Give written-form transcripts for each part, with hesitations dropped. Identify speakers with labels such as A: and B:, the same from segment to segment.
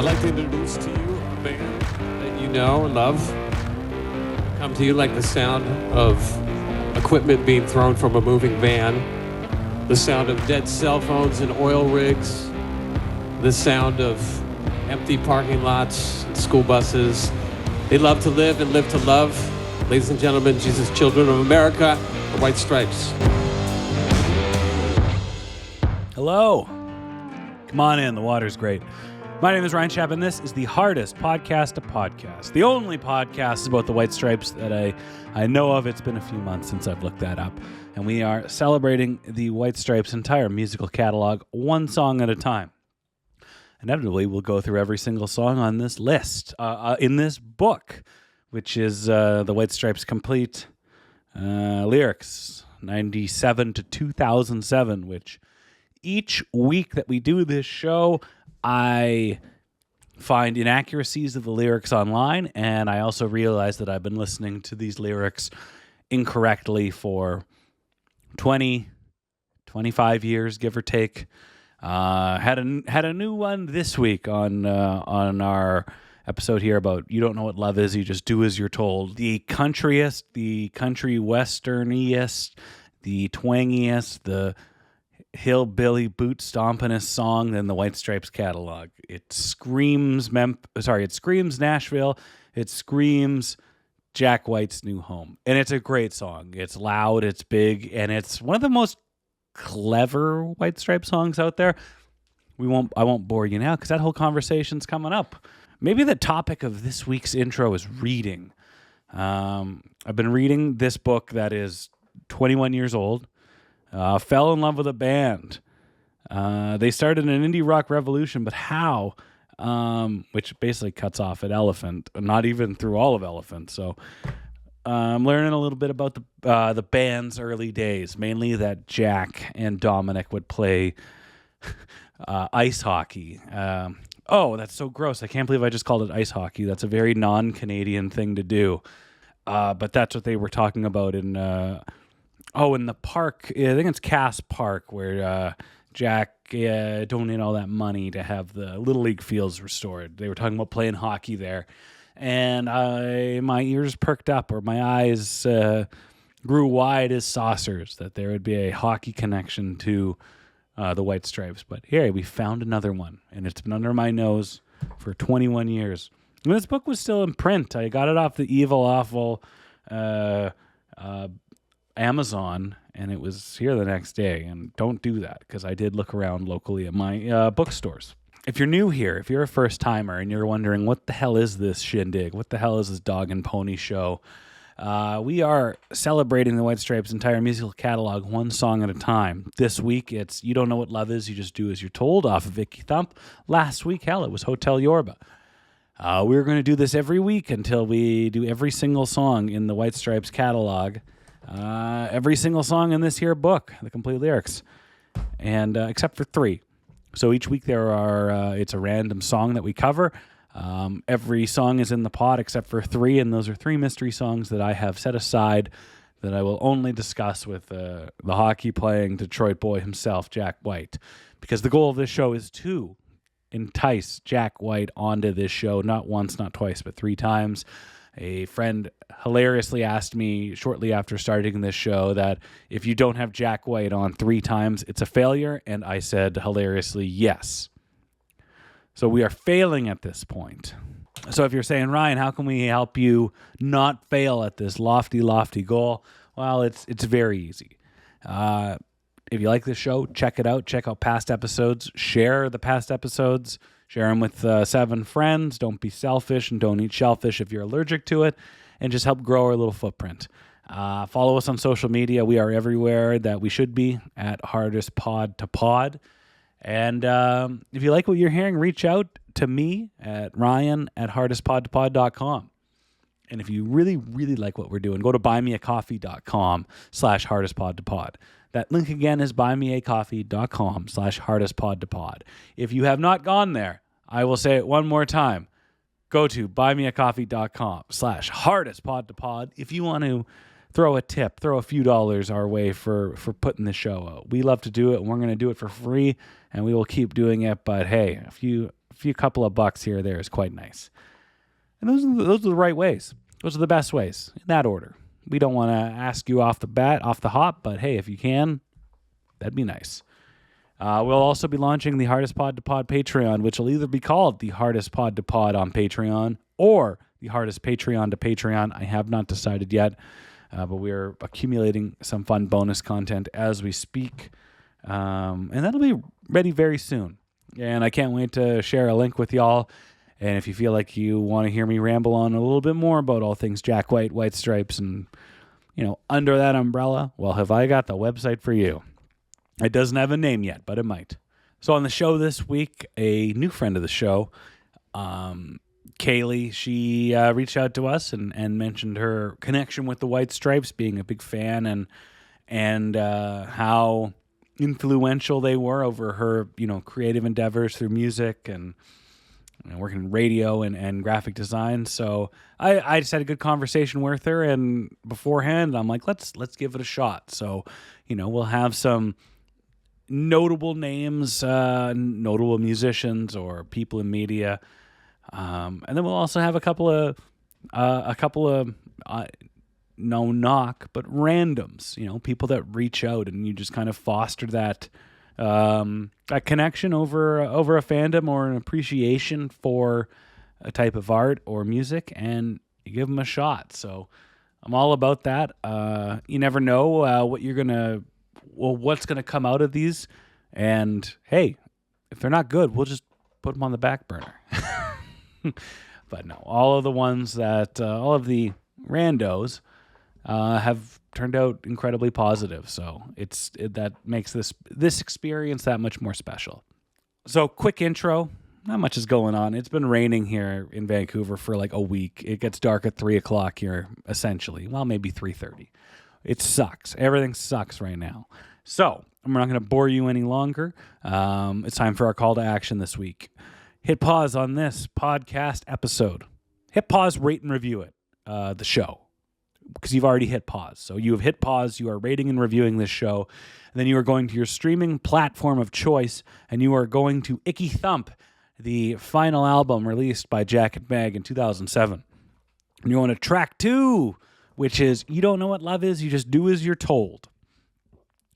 A: I'd like to introduce to you a band that you know and love. Come to you like the sound of equipment being thrown from a moving van, the sound of dead cell phones and oil rigs, the sound of empty parking lots and school buses. They love to live and live to love. Ladies and gentlemen, Jesus Children of America, the White Stripes.
B: Hello. Come on in, the water's great. My name is Ryan Schaap, and this is the hardest podcast to podcast. The only podcast about the White Stripes that I know of. It's been a few months since I've looked that up. And we are celebrating the White Stripes' entire musical catalog, one song at a time. Inevitably, we'll go through every single song on this list, in this book, which is the White Stripes' complete lyrics, 97 to 2007, which each week that we do this show, I find inaccuracies of the lyrics online, and I also realize that I've been listening to these lyrics incorrectly for 20, 25 years, give or take. Had a new one this week on our episode here about You Don't Know What Love Is, You Just Do As You're Told. The countryest, the country westerniest, the twangiest, the hillbilly boot stompinest song in the White Stripes catalog. It screams it screams Nashville. It screams Jack White's new home. And it's a great song. It's loud, it's big, and it's one of the most clever White Stripes songs out there. I won't bore you now because that whole conversation's coming up. Maybe the topic of this week's intro is reading. I've been reading this book that is 21 years old. Fell in love with a band. They started an indie rock revolution, but how? Which basically cuts off at Elephant, not even through all of Elephant. So I'm learning a little bit about the band's early days, mainly that Jack and Dominic would play ice hockey. Oh, that's so gross. I can't believe I just called it ice hockey. That's a very non-Canadian thing to do. But that's what they were talking about in the park. I think it's Cass Park, where Jack donated all that money to have the Little League fields restored. They were talking about playing hockey there. And my ears perked up, or my eyes grew wide as saucers, that there would be a hockey connection to the White Stripes. But here, we found another one, and it's been under my nose for 21 years. And this book was still in print. I got it off the Evil Awful Amazon, and it was here the next day. And don't do that, because I did look around locally at my bookstores. If you're new here, if you're a first timer and you're wondering what the hell is this shindig, what the hell is this dog and pony show, we are celebrating the White Stripes' entire musical catalog one song at a time. This week it's You Don't Know What Love Is, You Just Do As You're Told off of Vicky Thump. Last week, hell, it was Hotel Yorba. We're going to do this every week until we do every single song in the White Stripes catalog. Every single song in this here book, the complete lyrics, and except for 3. So each week it's a random song that we cover. Every song is in the pot except for 3, and those are 3 mystery songs that I have set aside that I will only discuss with the hockey-playing Detroit boy himself, Jack White, because the goal of this show is to entice Jack White onto this show, not once, not twice, but 3 times. A friend hilariously asked me shortly after starting this show that if you don't have Jack White on 3 times, it's a failure, and I said hilariously, yes. So we are failing at this point. So if you're saying, Ryan, how can we help you not fail at this lofty, lofty goal? Well, it's very easy. If you like this show, check it out. Check out past episodes. Share the past episodes. Share them with 7 friends. Don't be selfish and don't eat shellfish if you're allergic to it. And just help grow our little footprint. Follow us on social media. We are everywhere that we should be at Hardest Pod to Pod. And if you like what you're hearing, reach out to me at ryan@hardestpodtopod.com. And if you really, really like what we're doing, go to buymeacoffee.com/hardestpodtopod. That link again is buymeacoffee.com/hardestpodtopod. If you have not gone there, I will say it one more time. Go to buymeacoffee.com/hardestpodtopod if you want to throw a tip, throw a few dollars our way for putting the show out. We love to do it, and we're going to do it for free, and we will keep doing it. But hey, a few few couple of bucks here or there is quite nice. And those are the right ways. Those are the best ways in that order. We don't want to ask you off the hop, but hey, if you can, that'd be nice. We'll also be launching the Hardest Pod to Pod Patreon, which will either be called the Hardest Pod to Pod on Patreon or the Hardest Patreon to Patreon. I have not decided yet, but we're accumulating some fun bonus content as we speak. And that'll be ready very soon. And I can't wait to share a link with y'all. And if you feel like you want to hear me ramble on a little bit more about all things Jack White, White Stripes, and, under that umbrella, well, have I got the website for you. It doesn't have a name yet, but it might. So on the show this week, a new friend of the show, Kaylie, she reached out to us and mentioned her connection with the White Stripes, being a big fan, and how influential they were over her, creative endeavors through music and working in radio and graphic design. So I just had a good conversation with her, and beforehand, I'm like, let's give it a shot. So, we'll have some notable names, notable musicians or people in media, and then we'll also have a couple of no knock, but randoms, people that reach out and you just kind of foster that connection over a fandom or an appreciation for a type of art or music, and you give them a shot. So I'm all about that. You never know what's going to come out of these. And hey, if they're not good, we'll just put them on the back burner. But no, all of the ones that, all of the randos have turned out incredibly positive. So that makes this experience that much more special. So quick intro. Not much is going on. It's been raining here in Vancouver for like a week. It gets dark at 3:00 here, essentially. Well, maybe 3:30. It sucks. Everything sucks right now. So I'm not going to bore you any longer. It's time for our call to action this week. Hit pause on this podcast episode. Hit pause, rate, and review it, the show, because you've already hit pause. So you have hit pause. You are rating and reviewing this show. And then you are going to your streaming platform of choice, and you are going to Icky Thump, the final album released by Jack and Meg in 2007. And you're on to track 2, which is You Don't Know What Love Is, You Just Do As You're Told.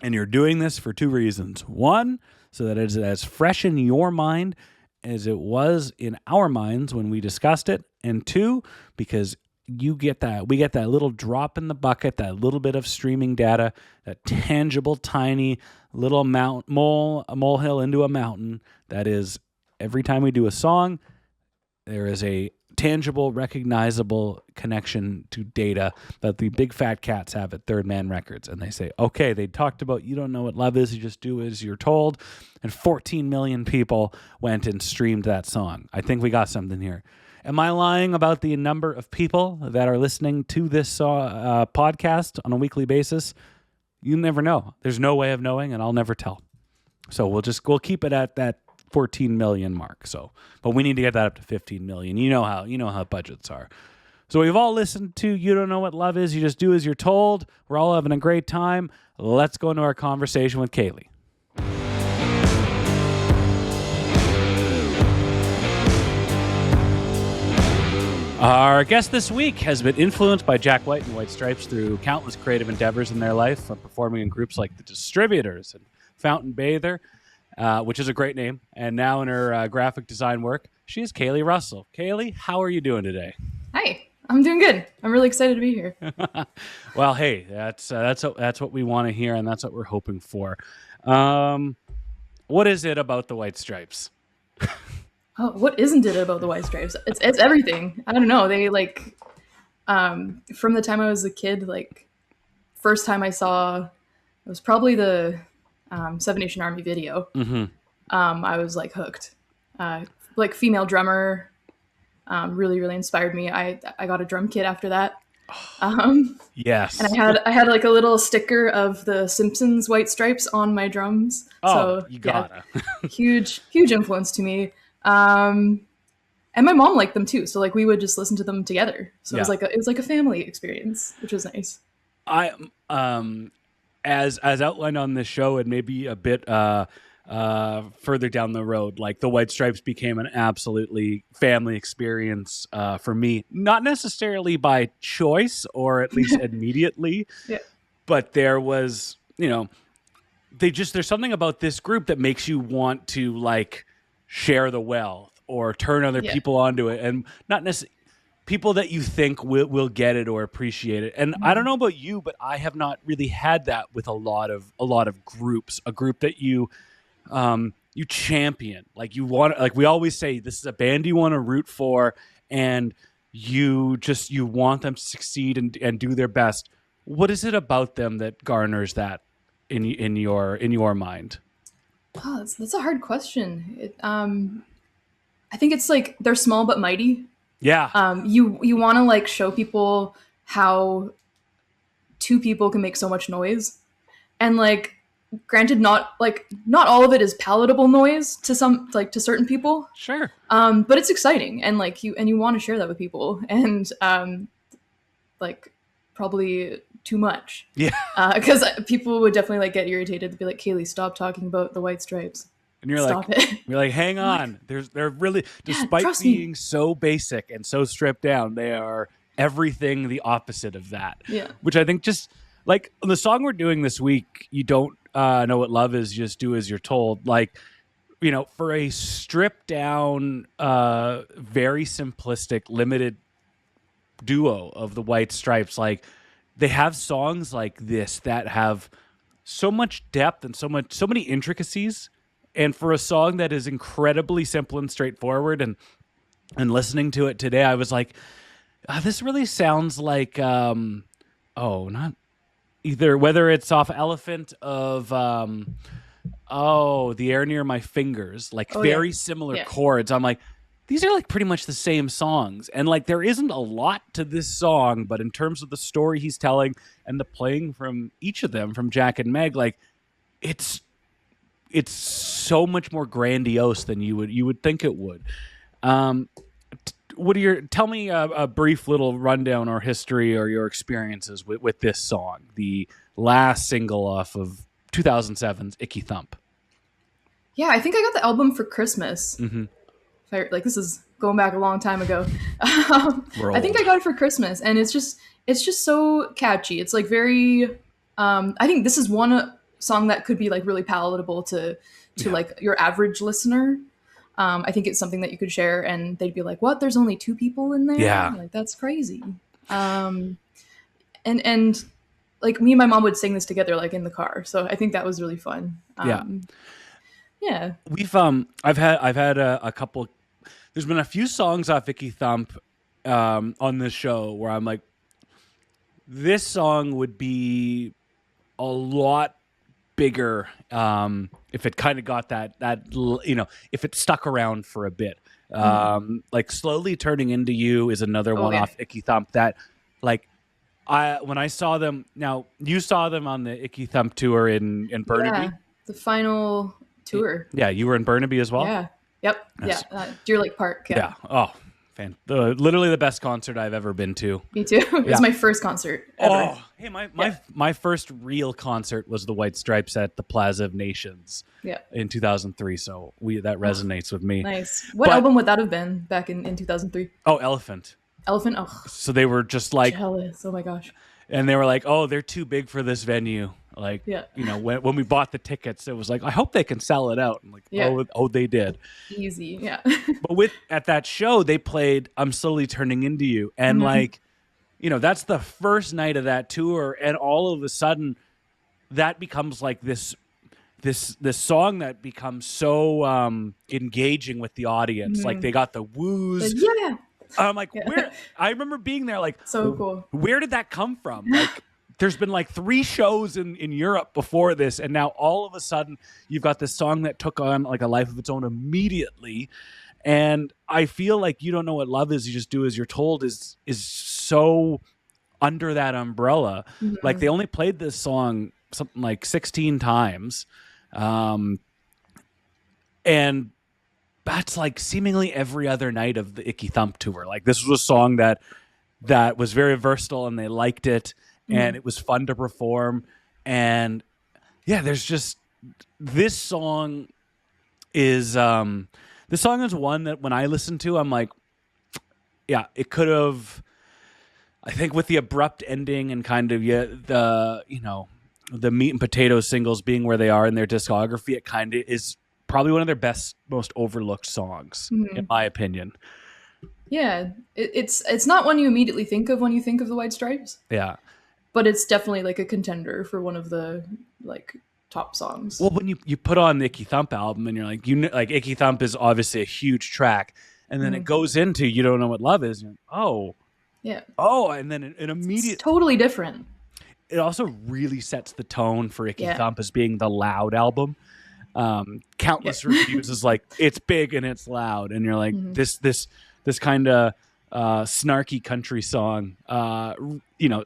B: And you're doing this for 2 reasons. 1, so that it is as fresh in your mind as it was in our minds when we discussed it. And 2, because we get that little drop in the bucket, that little bit of streaming data, that tangible, tiny little molehill into a mountain. That is, every time we do a song, there is a tangible, recognizable connection to data that the big fat cats have at Third Man Records. And they say, okay, they talked about You Don't Know What Love Is, You Just Do As You're Told. And 14 million people went and streamed that song. I think we got something here. Am I lying about the number of people that are listening to this podcast on a weekly basis? You never know. There's no way of knowing, and I'll never tell. So we'll keep it at that 14 million mark. So, but we need to get that up to 15 million. You know how budgets are. So we've all listened to You Don't Know What Love Is, You Just Do As You're Told. We're all having a great time. Let's go into our conversation with Kaylie. Our guest this week has been influenced by Jack White and White Stripes through countless creative endeavors in their life, from performing in groups like The Distributors and Fountain Bather, which is a great name, and now in her graphic design work, she is Kaylie Russell. Kaylie, how are you doing today?
C: Hi, I'm doing good. I'm really excited to be here.
B: Well, hey, that's what we want to hear, and that's what we're hoping for. What is it about the White Stripes?
C: Oh, what isn't it about the White Stripes? It's everything. I don't know. They from the time I was a kid, first time I saw, it was probably the Seven Nation Army video.
B: Mm-hmm.
C: I was hooked. Female drummer, really, really inspired me. I got a drum kit after that.
B: Yes.
C: And I had a little sticker of the Simpsons White Stripes on my drums.
B: Oh,
C: so,
B: you gotta.
C: Yeah, huge influence to me. And my mom liked them too. So we would just listen to them together. So it was like a family experience, which was nice.
B: I as outlined on this show, it may be a bit further down the road. Like the White Stripes became an absolutely family experience for me, not necessarily by choice or at least immediately,
C: Yeah.
B: but there was, there's something about this group that makes you want to like share the wealth or turn other people onto it, and not necessarily people that you think will get it or appreciate it. And I don't know about you, but I have not really had that with a lot of groups. A group that you champion, like you want, like we always say, this is a band you want to root for, and you want them to succeed and do their best. What is it about them that garners that in your mind?
C: Oh, that's a hard question. I think it's like they're small but mighty.
B: Yeah.
C: You want to like show people how two people can make so much noise, and like, granted, not all of it is palatable noise to certain people.
B: Sure.
C: But it's exciting, and like you want to share that with people, and like probably too much.
B: Yeah.
C: Because people would definitely like get irritated to be like, Kaylie, stop talking about the White Stripes.
B: And you're
C: Stop
B: like,
C: it.
B: you're like, hang on. They're really, despite being so basic and so stripped down, they are everything the opposite of that.
C: Yeah.
B: Which I think just like the song we're doing this week, you don't know what love is, just do as you're told. Like, for a stripped down, very simplistic, limited duo of the White Stripes, like they have songs like this that have so much depth and so many intricacies. And for a song that is incredibly simple and straightforward, and listening to it today, I was like, this really sounds like, not either, whether it's off Elephant of, The Air Near My Fingers, like very similar chords. I'm like, these are like pretty much the same songs. And like, there isn't a lot to this song, but in terms of the story he's telling and the playing from each of them, from Jack and Meg, like it's so much more grandiose than you would think it would. Tell me a brief little rundown or history or your experiences with this song, the last single off of 2007's Icky Thump.
C: Yeah, I think I got the album for Christmas. Mm-hmm. This is going back a long time ago. I think I got it for Christmas, and it's just so catchy. It's like very. I think this is one song that could be like really palatable to like your average listener. I think it's something that you could share and they'd be like, what, there's only two people in there?
B: Yeah.
C: Like, that's crazy. And like me and my mom would sing this together, like in the car. So I think that was really fun. Yeah.
B: We've, I've had a couple, there's been a few songs off Icky Thump, on this show where I'm like, this song would be a lot bigger if it kind of got that if it stuck around for a bit. Like Slowly Turning Into You is another one off Icky Thump that like when I saw them. Now you saw them on the Icky Thump tour in Burnaby.
C: Yeah, the final tour.
B: Yeah, you were in Burnaby as well.
C: Yeah. Yep. Yes. Yeah. Deer Lake Park.
B: Yeah. Oh, literally the best concert I've ever been to.
C: Me too. It was my first concert ever.
B: Oh, hey, my first real concert was the White Stripes at the Plaza of Nations in 2003. So that resonates with me.
C: Nice. What album would that have been back in 2003?
B: Oh, Elephant.
C: Elephant? Oh.
B: So they were just like...
C: Jealous. Oh my gosh.
B: And they were like, oh, they're too big for this venue. Like, when we bought the tickets, it was like, I hope they can sell it out. I'm like, oh, they did.
C: Easy, yeah.
B: But at that show, they played I'm Slowly Turning Into You. And like, that's the first night of that tour. And all of a sudden, that becomes like this song that becomes so engaging with the audience. Like they got the woos.
C: Yeah.
B: I'm like, where? I remember being there like,
C: so cool.
B: Where did that come from? Like, there's been like 3 shows in Europe before this, and now all of a sudden you've got this song that took on like a life of its own immediately. And I feel like You Don't Know What Love Is, You Just Do As You're Told is so under that umbrella. Like they only played this song something like 16 times. And that's like seemingly every other night of the Icky Thump tour. Like this was a song that was very versatile and they liked it. And it was fun to perform. And yeah, there's just this song is this song is one that when I listen to, I'm like, yeah, it could have. I think with the abrupt ending and kind of the meat and potatoes singles being where they are in their discography, it kind of is probably one of their best, most overlooked songs, in my opinion.
C: Yeah, it's not one you immediately think of when you think of the White Stripes.
B: Yeah,
C: but it's definitely like a contender for one of the like top songs.
B: Well, when you put on the Icky Thump album and you're like, like Icky Thump is obviously a huge track, and then it goes into You Don't Know What Love Is. And
C: yeah.
B: Oh, and then an immediate.
C: It's totally different.
B: It also really sets the tone for Icky Thump as being the loud album. Countless reviews is like, it's big and it's loud, and you're like, this kind of snarky country song,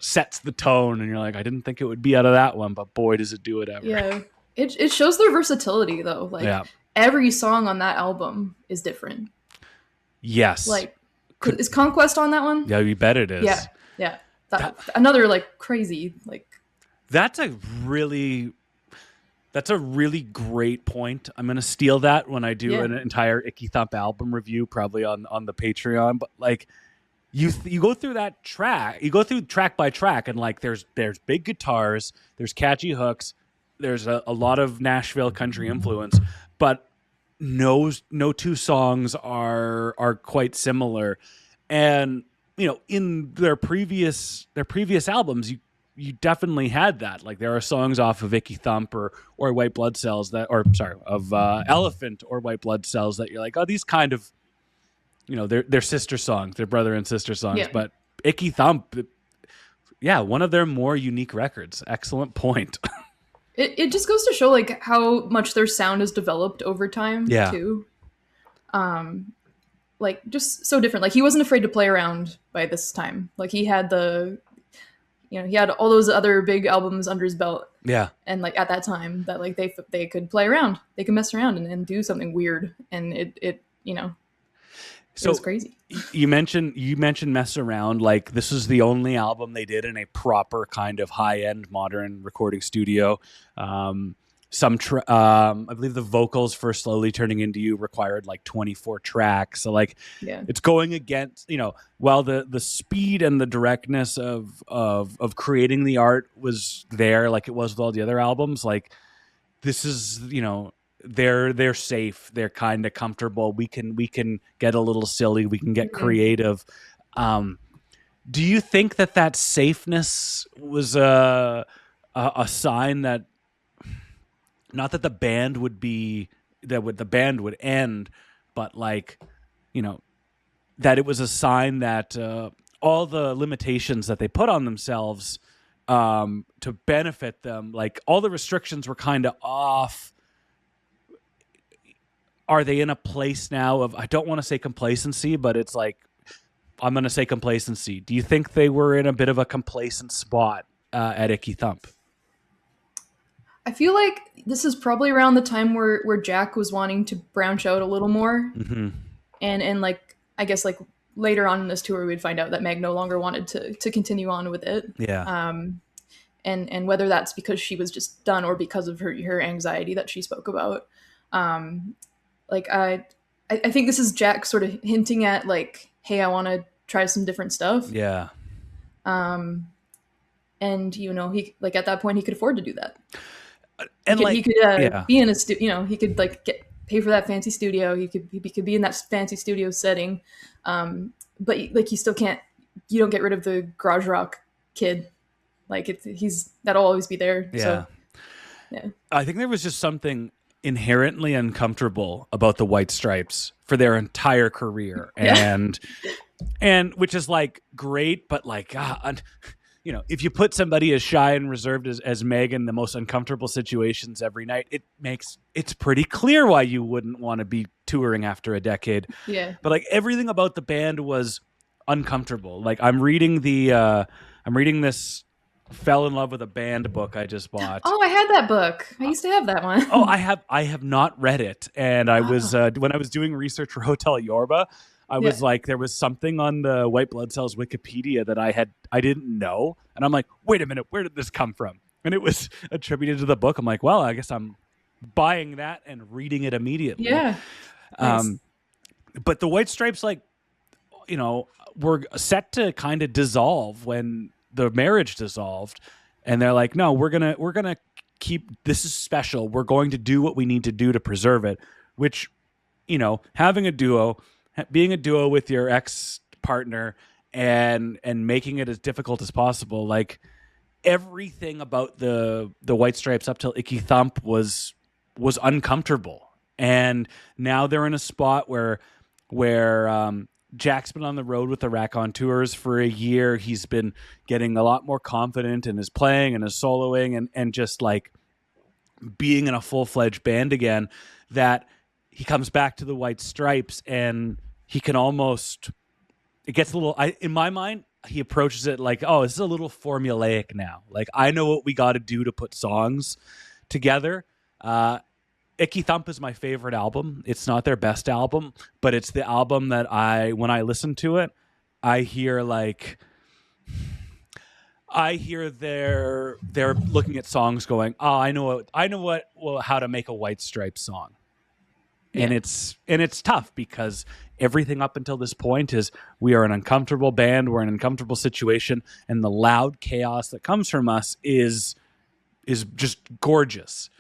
B: sets the tone, and you're like, I didn't think it would be out of that one, but boy, does it do it ever.
C: Yeah, it shows their versatility though. Like every song on that album is different.
B: Yes.
C: Like, is Conquest on that one?
B: Yeah, you bet it is.
C: Yeah. Another like crazy like.
B: That's a really great point. I'm gonna steal that when I do an entire Icky Thump album review, probably on the Patreon. But like, you go through that track, you go through track by track, and like there's big guitars, there's catchy hooks, there's a lot of Nashville country influence, but no two songs are quite similar. And in their previous albums, you definitely had that. Like there are songs off of Icky Thump or White Blood Cells of Elephant or White Blood Cells that you're like, oh, these kind of, they're sister songs, they're brother and sister songs. Yeah. But Icky Thump, one of their more unique records. Excellent point.
C: It just goes to show like how much their sound has developed over time too. Like just so different. Like he wasn't afraid to play around by this time. Like he had he had all those other big albums under his belt. Yeah. And like at that time that like they could play around, they could mess around and do something weird. And it was crazy.
B: You mentioned mess around. Like this is the only album they did in a proper kind of high end modern recording studio. I believe the vocals for Slowly Turning Into You required like 24 tracks. So like it's going against, while the speed and the directness of creating the art was there, like it was with all the other albums, like this is, they're safe. They're kind of comfortable. We can get a little silly. We can get creative. Do you think that safeness was a sign that, not that the band would end, but like, that it was a sign that all the limitations that they put on themselves to benefit them, like all the restrictions were kind of off. Are they in a place now of, I don't want to say complacency, but it's like, I'm going to say complacency. Do you think they were in a bit of a complacent spot at Icky Thump?
C: I feel like this is probably around the time where Jack was wanting to branch out a little more. Mm-hmm. And like, I guess like later on in this tour, we'd find out that Meg no longer wanted to continue on with it. Yeah. And whether that's because she was just done or because of her anxiety that she spoke about. Like I think this is Jack sort of hinting at like, hey, I want to try some different stuff. Yeah. And he like at that point he could afford to do that. And he could be in a studio. He could like pay for that fancy studio. He could be in that fancy studio setting. But like you still can't. You don't get rid of the garage rock kid. Like that'll always be there. Yeah. So, yeah.
B: I think there was just something inherently uncomfortable about the White Stripes for their entire career, and which is like great, but like if you put somebody as shy and reserved as Meg in the most uncomfortable situations every night, it's pretty clear why you wouldn't want to be touring after a decade. Yeah. But like everything about the band was uncomfortable. Like I'm reading this Fell in Love with a Band book I just bought.
C: Oh, I had that book. I used to have that one.
B: Oh, I have not read it. And I was when I was doing research for Hotel Yorba, I was like, there was something on the White Blood Cells Wikipedia that I didn't know. And I'm like, wait a minute, where did this come from? And it was attributed to the book. I'm like, well, I guess I'm buying that and reading it immediately.
C: Yeah. Nice.
B: But the White Stripes, like, you know, were set to kind of dissolve when the marriage dissolved, and they're like, no, we're gonna keep, this is special. We're going to do what we need to do to preserve it. Which, you know, having a duo, being a duo with your ex partner, and making it as difficult as possible, like everything about the White Stripes up till Icky Thump was uncomfortable, and now they're in a spot where Jack's been on the road with the Raconteurs for a year. He's been getting a lot more confident in his playing and his soloing and just like being in a full-fledged band again, that he comes back to the White Stripes and he can almost, it gets a little, in my mind, he approaches it like, oh, this is a little formulaic now. Like, I know what we got to do to put songs together. Icky Thump is my favorite album. It's not their best album, but it's the album that when I listen to it, I hear they're looking at songs going, oh, I know how to make a White Stripes song. Yeah. And it's tough because everything up until this point is we are an uncomfortable band, we're in an uncomfortable situation, and the loud chaos that comes from us is just gorgeous.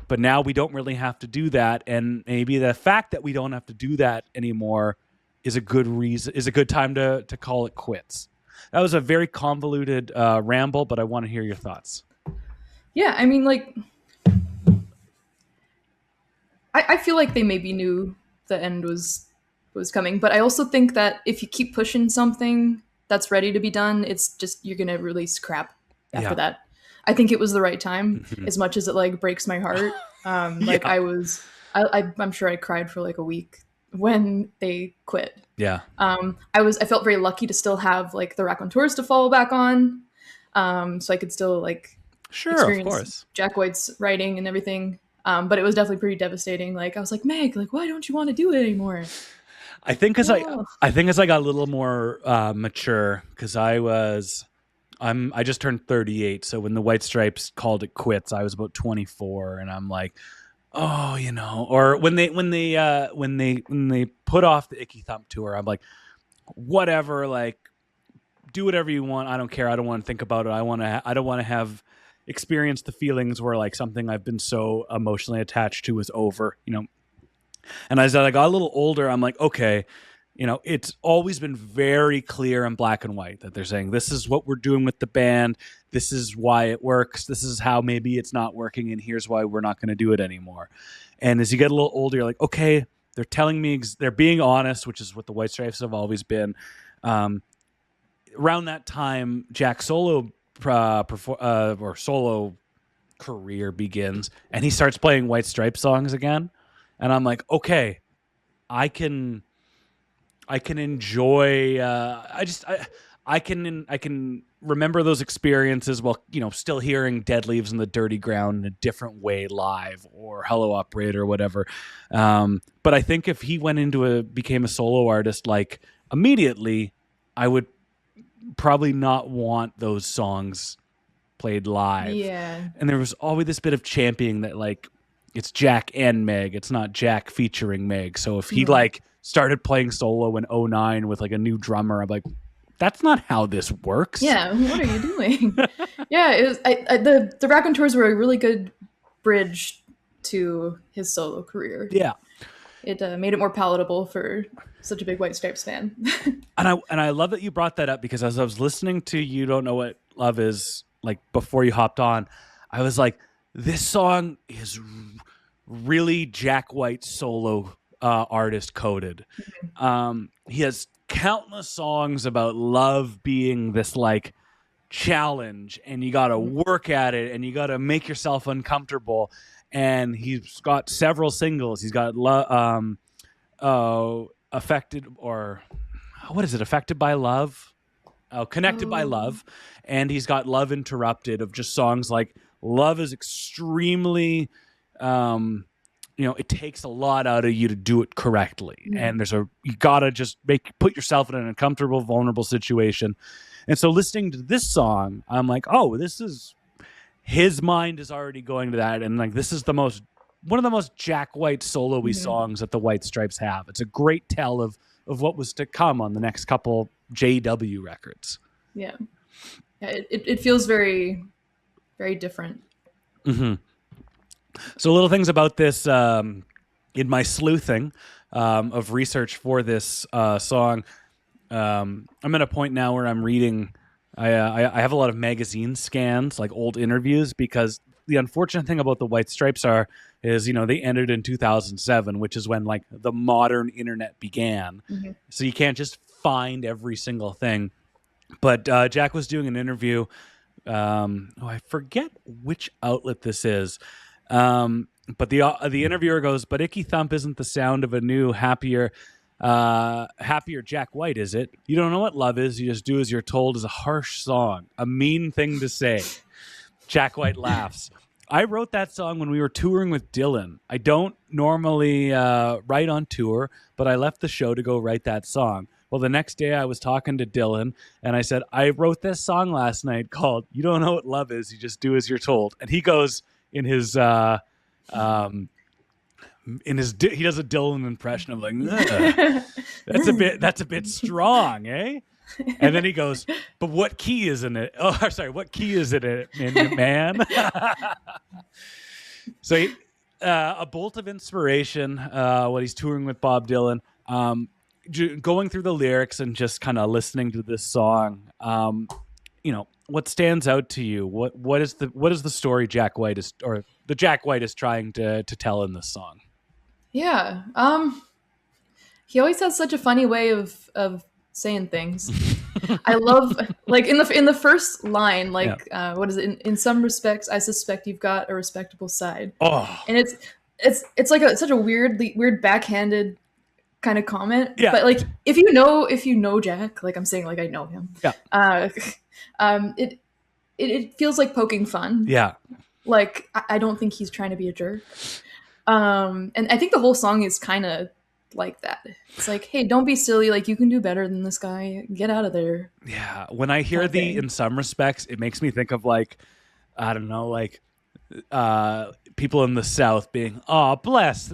B: But now we don't really have to do that, and maybe the fact that we don't have to do that anymore is a good time to call it quits. That was a very convoluted ramble, but I want to hear your thoughts.
C: Yeah, I mean, like, I feel like they maybe knew the end was coming, but I also think that if you keep pushing something that's ready to be done, it's just, you're gonna release crap after that. I think it was the right time, as much as it like breaks my heart. Like I'm sure I cried for like a week when they quit.
B: Yeah.
C: I felt very lucky to still have like the Raconteurs to fall back on. So I could still like experience
B: of course,
C: Jack White's writing and everything. But it was definitely pretty devastating. Like I was like, Meg, like, why don't you want to do it anymore?
B: I think as I got a little more mature, because I just turned 38. So when the White Stripes called it quits, I was about 24, and I'm like, oh, you know, or when they put off the Icky Thump tour, I'm like, whatever, like, do whatever you want. I don't care. I don't want to think about it. I don't want to have experienced the feelings where like something I've been so emotionally attached to is over, you know. And as I got a little older, I'm like, okay, you know, it's always been very clear in black and white that they're saying, this is what we're doing with the band. This is why it works. This is how maybe it's not working. And here's why we're not going to do it anymore. And as you get a little older, you're like, okay, they're telling me, they're being honest, which is what the White Stripes have always been. Around that time, Jack's solo solo career begins, and he starts playing White Stripes songs again. And I'm like, okay, I can enjoy. I can remember those experiences while, you know, still hearing Dead Leaves in the Dirty Ground in a different way live, or Hello Operator or whatever. But I think if he became a solo artist, like immediately, I would probably not want those songs played live.
C: Yeah.
B: And there was always this bit of championing that like it's Jack and Meg, it's not Jack featuring Meg. So if he like started playing solo in 2009 with like a new drummer, I'm like, that's not how this works.
C: Yeah, what are you doing? Yeah, it was, the Raconteurs were a really good bridge to his solo career.
B: Yeah.
C: It made it more palatable for such a big White Stripes fan.
B: And I love that you brought that up, because as I was listening to You Don't Know What Love Is, like before you hopped on, I was like, this song is really Jack White solo artist coded. He has countless songs about love being this like challenge, and you got to work at it, and you got to make yourself uncomfortable. And he's got several singles. He's got Affected, or what is it? Affected by Love? Connected by Love. And he's got Love Interrupted, of just songs like love is extremely, it takes a lot out of you to do it correctly. And you gotta just put yourself in an uncomfortable, vulnerable situation. And so listening to this song, I'm like, oh, his mind is already going to that. And like, this is the most one of the most Jack White solo-y songs that the White Stripes have. It's a great tell of what was to come on the next couple JW records.
C: Yeah. It feels very, very different.
B: Mm-hmm. So little things about this in my sleuthing of research for this song. I'm at a point now where I'm reading. I have a lot of magazine scans, like old interviews, because the unfortunate thing about the White Stripes is they ended in 2007, which is when like the modern internet began. Mm-hmm. So you can't just find every single thing. But Jack was doing an interview. I forget which outlet this is. But the interviewer goes, "But Icky Thump isn't the sound of a new, happier Jack White, is it? You don't know what love is. You just do as you're told is a harsh song, a mean thing to say." Jack White laughs. "I wrote that song when we were touring with Dylan. I don't normally write on tour, but I left the show to go write that song. Well, the next day I was talking to Dylan, and I said, I wrote this song last night called You Don't Know What Love Is, You Just Do As You're Told." And he goes in his he does a Dylan impression of like, that's a bit strong, eh? And then he goes, "But what key is in it? Oh, sorry, what key is it in man?" So a bolt of inspiration when he's touring with Bob Dylan, going through the lyrics and just kind of listening to this song. What stands out to you? What is the story Jack White is trying to tell in this song? Yeah,
C: he always has such a funny way of saying things. I love, like, in the first line, like, what is it? In some respects, I suspect you've got a respectable side.
B: Oh,
C: and it's like such a weird backhanded kind of comment.
B: Yeah.
C: But like, if you know Jack, like I'm saying, like I know him.
B: Yeah.
C: It feels like poking fun.
B: Yeah.
C: Like I don't think he's trying to be a jerk. And I think the whole song is kind of like that. It's like, hey, don't be silly. Like, you can do better than this guy. Get out of there.
B: Yeah. When I hear in some respects, it makes me think of like, I don't know, like people in the South being, oh, bless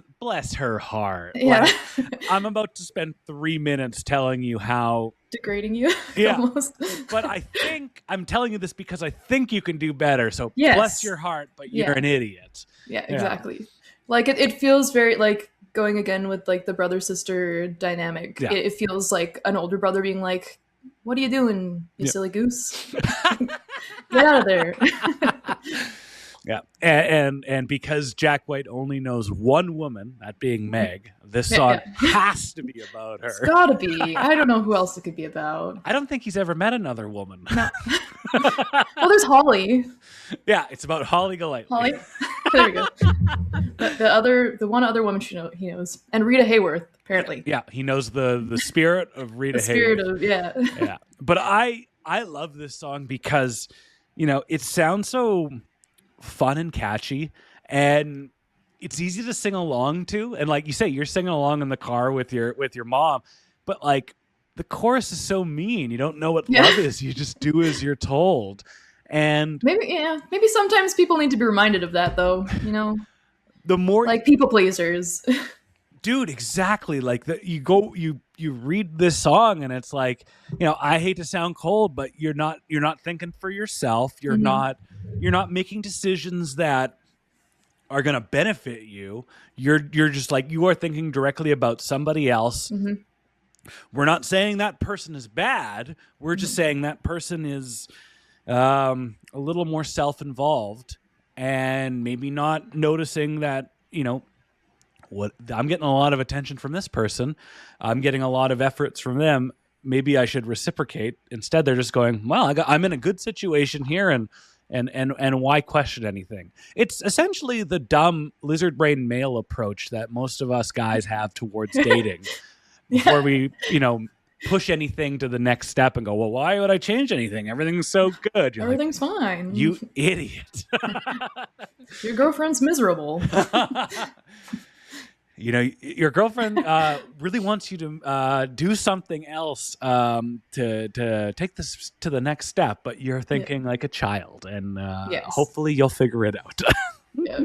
B: her heart.
C: Yeah.
B: Like, I'm about to spend 3 minutes telling you how
C: degrading you.
B: Yeah.
C: Almost.
B: But I think I'm telling you this because I think you can do better. So
C: yes.
B: Bless your heart, but you're an idiot.
C: Yeah, exactly. Like it feels very like going again with like the brother sister dynamic.
B: Yeah.
C: It feels like an older brother being like, "What are you doing, you silly goose? Get out of there."
B: Yeah, and because Jack White only knows one woman, that being Meg, this song has to be about her.
C: It's gotta be. I don't know who else it could be about.
B: I don't think he's ever met another woman.
C: No. Well, there's Holly.
B: Yeah, it's about Holly Golightly.
C: Holly. There we go. The one other woman he knows, and Rita Hayworth apparently.
B: Yeah, he knows the spirit of Rita Hayworth.
C: The spirit of
B: Yeah, but I love this song because it sounds so fun and catchy, and it's easy to sing along to. And like you say, you're singing along in the car with your mom, but like the chorus is so mean. You don't know what love is. You just do as you're told. And
C: maybe sometimes people need to be reminded of that, though.
B: The more
C: like people pleasers.
B: Dude, exactly. Like you read this song and it's like, I hate to sound cold, but you're not thinking for yourself. You're not making decisions that are going to benefit you. You're just like, you are thinking directly about somebody else. Mm-hmm. We're not saying that person is bad. We're just saying that person is a little more self-involved and maybe not noticing that, what I'm getting a lot of attention from this person. I'm getting a lot of efforts from them. Maybe I should reciprocate. Instead, they're just going, well, I'm in a good situation here, and why question anything? It's essentially the dumb lizard brain male approach that most of us guys have towards dating before we, push anything to the next step and go, well, why would I change anything? Everything's so good. You're
C: everything's fine.
B: You idiot.
C: Your girlfriend's miserable.
B: Your girlfriend really wants you to do something else to take this to the next step, but you're thinking like a child, and hopefully you'll figure it out.
C: Yeah.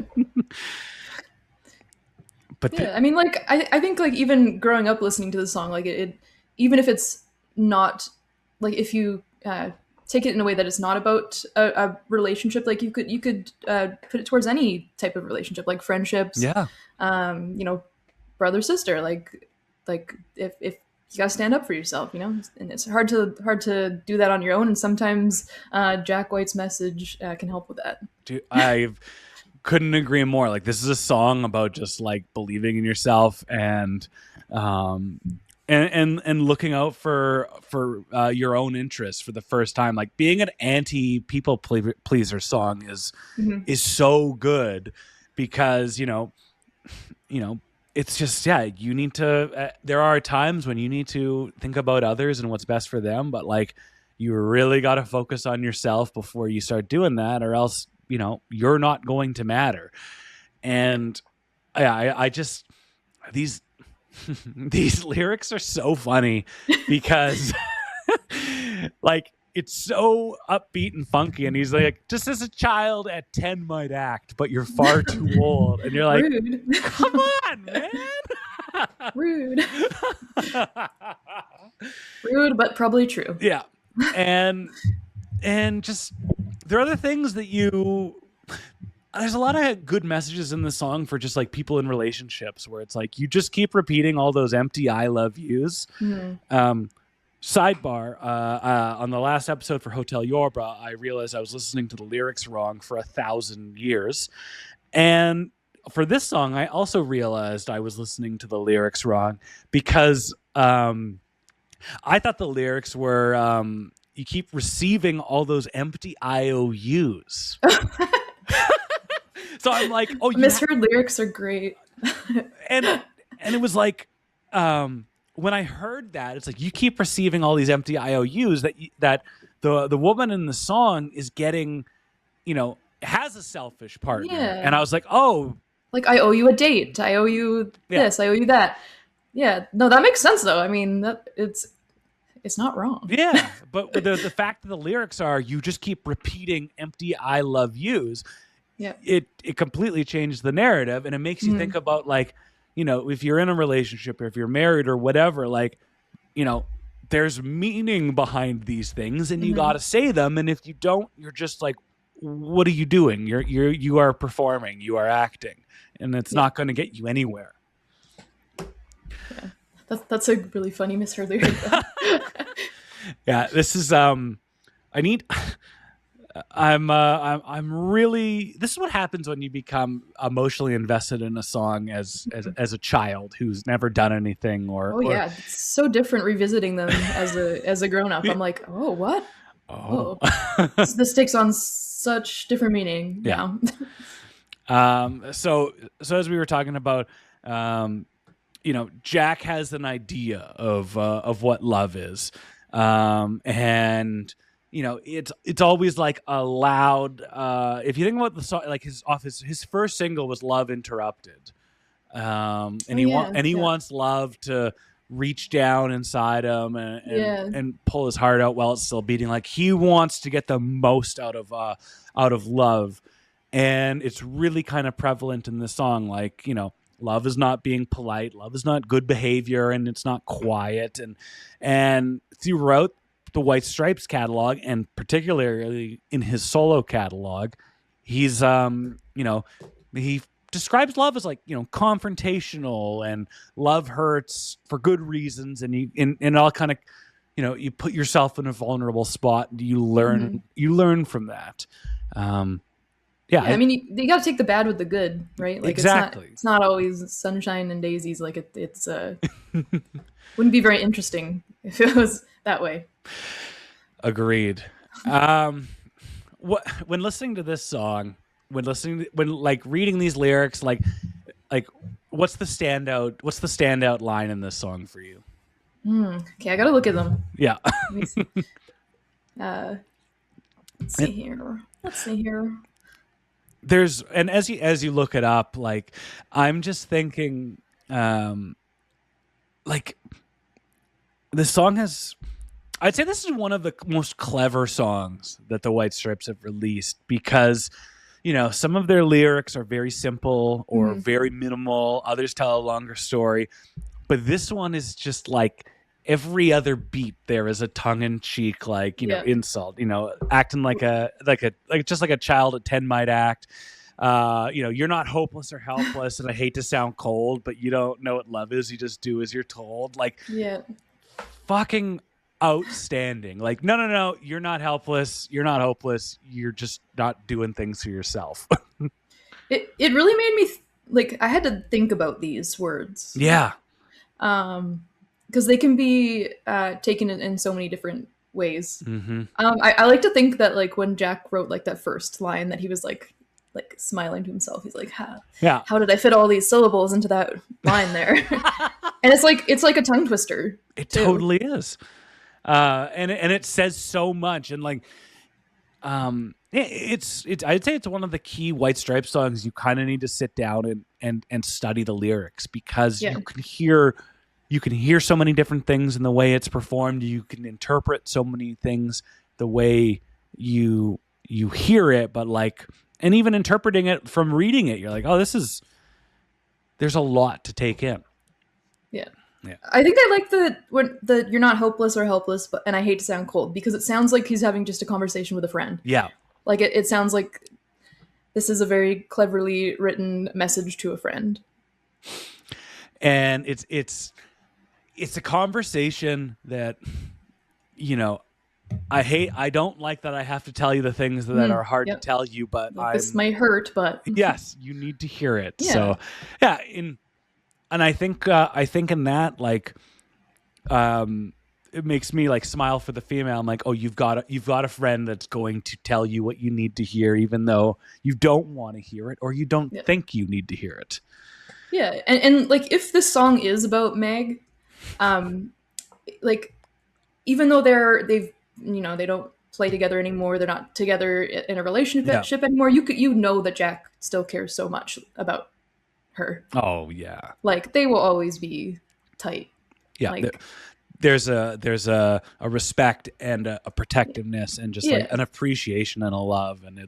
B: But
C: I mean, like, I think, like, even growing up listening to the song, like, it even if it's not, like, if you take it in a way that it's not about a relationship, like, you could put it towards any type of relationship, like friendships,
B: yeah,
C: you know, brother sister, like if you gotta stand up for yourself, you know, and it's hard to do that on your own, and sometimes Jack White's message can help with that.
B: dude, I couldn't agree more. Like, this is a song about just like believing in yourself and looking out for your own interests for the first time. Like, being an anti people pleaser song is so good because you know it's just, you need to there are times when you need to think about others and what's best for them, but like, you really got to focus on yourself before you start doing that, or else you're not going to matter. And I just these these lyrics are so funny because like, it's so upbeat and funky, and he's like, just as a child at 10 might act, but you're far too old. And you're like,
C: Rude.
B: come on, man.
C: Rude. Rude, but probably true.
B: Yeah. And just, there are other things that there's a lot of good messages in the song for just like people in relationships, where it's like, you just keep repeating all those empty I love yous. Sidebar, on the last episode for Hotel Yorba, I realized I was listening to the lyrics wrong for 1,000 years. And for this song, I also realized I was listening to the lyrics wrong because I thought the lyrics were, you keep receiving all those empty IOUs. So I'm like, oh,
C: misheard lyrics are great.
B: and it was like, when I heard that, it's like, you keep receiving all these empty IOUs that the woman in the song is getting, has a selfish partner.
C: Yeah.
B: And I was like, oh,
C: like, I owe you a date. I owe you this. I owe you that. Yeah. No, that makes sense though. I mean, it's not wrong.
B: Yeah. But the fact that the lyrics are, you just keep repeating empty I love yous.
C: Yeah.
B: It completely changed the narrative, and it makes you think about, like, if you're in a relationship or if you're married or whatever, like, there's meaning behind these things, and you got to say them. And if you don't, you're just like, what are you doing? You are performing, you are acting, and it's not going to get you anywhere.
C: Yeah. That's a really funny misheard lyric.
B: Yeah. This is, I'm really, this is what happens when you become emotionally invested in a song as a child who's never done anything
C: yeah, it's so different revisiting them as a grown up. I'm like, oh, what? Oh. This takes on such different meaning.
B: Yeah. So as we were talking about, Jack has an idea of what love is. And it's always like a loud, if you think about the song, like his first single was Love Interrupted. And he wants love to reach down inside him and pull his heart out while it's still beating. Like, he wants to get the most out of love. And it's really kind of prevalent in the song. Like, love is not being polite. Love is not good behavior, and it's not quiet. And throughout the White Stripes catalog, and particularly in his solo catalog, he's he describes love as like, confrontational, and love hurts for good reasons, and and all kind of, you put yourself in a vulnerable spot, and you learn from that. Yeah,
C: I mean, you got to take the bad with the good, right? Like,
B: exactly.
C: It's not always sunshine and daisies. Like, it's wouldn't be very interesting if it was that way.
B: Agreed. When listening to this song, when reading these lyrics, like what's the standout line in this song for you?
C: Okay, I gotta look at them.
B: Yeah.
C: Let me see. Let's see here.
B: There's, and as you look it up, like, I'm just thinking, like, this song has, I'd say this is one of the most clever songs that the White Stripes have released, because some of their lyrics are very simple or very minimal. Others tell a longer story. But this one is just like every other beat there is a tongue-in-cheek, like, insult, acting like just like a child at 10 might act. You're not hopeless or helpless, and I hate to sound cold, but you don't know what love is. You just do as you're told. Like, fucking outstanding. Like, no, you're not helpless, you're not hopeless, you're just not doing things for yourself.
C: it really made me I had to think about these words, because they can be taken in so many different ways. I like to think that, like, when Jack wrote like that first line, that he was like smiling to himself. He's like, how did I fit all these syllables into that line there? And it's like a tongue twister.
B: It totally is. And it says so much. And like, I'd say it's one of the key White Stripes songs you kind of need to sit down and study the lyrics, because you can hear so many different things in the way it's performed. You can interpret so many things the way you hear it, but like, and even interpreting it from reading it, you're like, oh, there's a lot to take in.
C: Yeah. I think I like the you're not hopeless or helpless, and I hate to sound cold, because it sounds like he's having just a conversation with a friend. Yeah. Like it sounds like this is a very cleverly written message to a friend.
B: And it's a conversation that, I don't like that I have to tell you the things that are hard to tell you, but
C: this might hurt, but
B: yes, you need to hear it. Yeah. So and I think in that, like, it makes me like smile for the female. I'm like, oh, you've got a friend that's going to tell you what you need to hear, even though you don't want to hear it or you don't think you need to hear it.
C: Yeah, and like, if this song is about Meg, like, even though they don't play together anymore, they're not together in a relationship anymore, you know that Jack still cares so much about her.
B: Oh yeah,
C: like, they will always be tight.
B: Yeah, like, there's a respect and a protectiveness and just like an appreciation and a love, and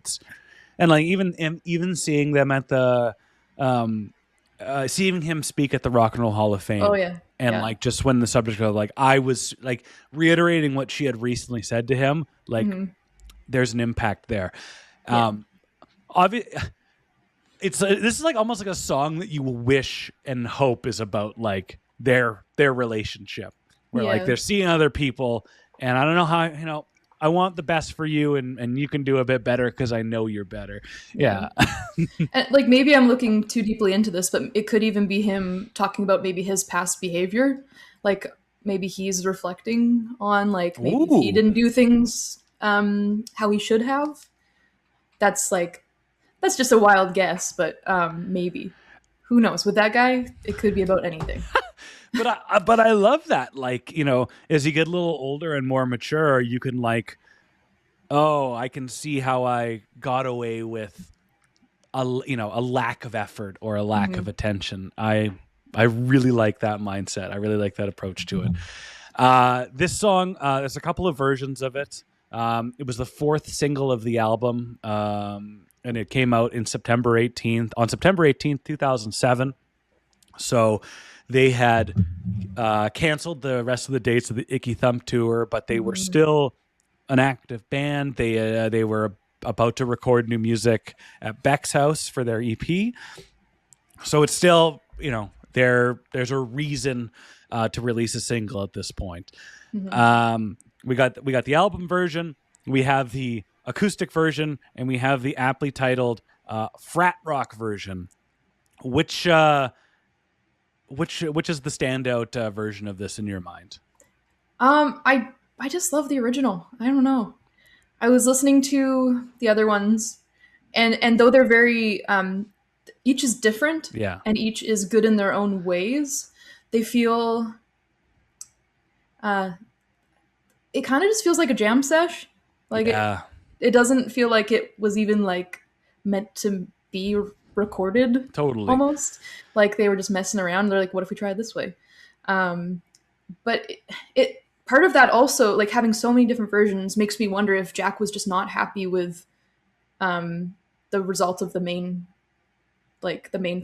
B: like even seeing them at the seeing him speak at the Rock and Roll Hall of Fame.
C: Oh yeah.
B: And like, just when the subject of, like, I was like reiterating what she had recently said to him, like, there's an impact there. This is like almost like a song that you wish and hope is about, like, their relationship, where like they're seeing other people, and I don't know how, I want the best for you, and you can do a bit better because I know you're better. Yeah.
C: And, like, maybe I'm looking too deeply into this, but it could even be him talking about maybe his past behavior. Like, maybe he's reflecting on, like, maybe if he didn't do things how he should have. That's just a wild guess, but maybe. Who knows? With that guy, it could be about anything.
B: But I love that. Like, as you get a little older and more mature, you can, like, oh, I can see how I got away with a lack of effort or a lack of attention. I really like that mindset. I really like that approach to it. This song, there's a couple of versions of it. It was the fourth single of the album, and it came out on September 18th, 2007. So they had canceled the rest of the dates of the Icky Thump tour, but they were still an active band. They were about to record new music at Beck's house for their EP. So it's still, there's a reason to release a single at this point. We got the album version, we have the acoustic version, and we have the aptly titled frat rock version. Which is the standout version of this in your mind?
C: I just love the original. I don't know. I was listening to the other ones, and though they're very each is different, and each is good in their own ways, they feel it kind of just feels like a jam sesh. Like, it doesn't feel like it was even, like, meant to be recorded. Totally. Almost like they were just messing around. They're like, what if we try it this way? But it part of that also, like, having so many different versions makes me wonder if Jack was just not happy with the result of the main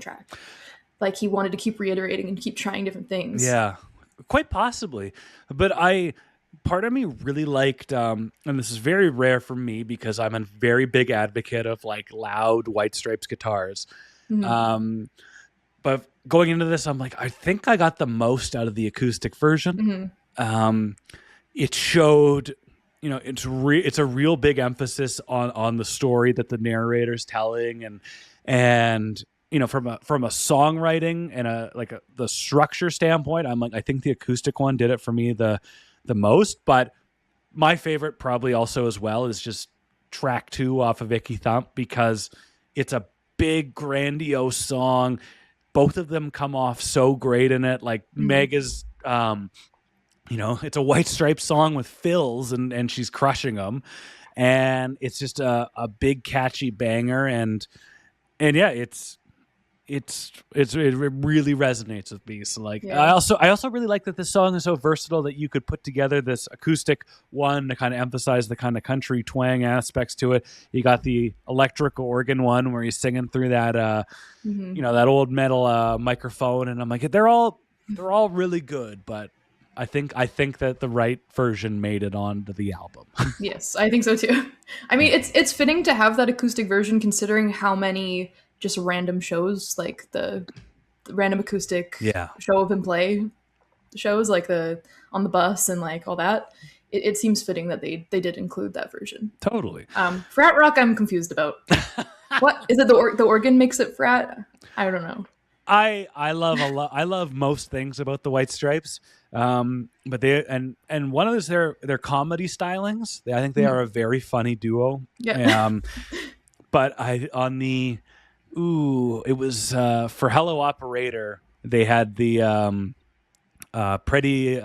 C: track. Like he wanted to keep reiterating and keep trying different things.
B: Yeah, quite possibly. But part of me really liked, and this is very rare for me because I'm a very big advocate of like loud White Stripes guitars. But going into this, I'm like, I think I got the most out of the acoustic version. It showed, it's a real big emphasis on the story that the narrator's telling, and from a songwriting and the structure standpoint, I'm like, I think the acoustic one did it for me the most. But my favorite probably also as well is just track 2 off of Icky Thump, because it's a big grandiose song. Both of them come off so great in it. Like Meg is, it's a White Stripes song with fills, and she's crushing them, and it's just a big catchy banger, and yeah, it really resonates with me. So like, I also really like that this song is so versatile that you could put together this acoustic one to kind of emphasize the kind of country twang aspects to it. You got the electric organ one where he's singing through that, that old metal microphone, and I'm like, they're all really good, but I think that the right version made it onto the album.
C: Yes, I think so too. I mean, it's fitting to have that acoustic version considering how many just random shows, like the random acoustic show up and play shows, like on the bus and like all that. It seems fitting that they did include that version.
B: Totally.
C: Frat rock, I'm confused about. What is it? The organ makes it frat? I don't know.
B: I love most things about the White Stripes, but they and one of their comedy stylings. I think they are a very funny duo.
C: Yeah.
B: But it was for Hello Operator. They had the pretty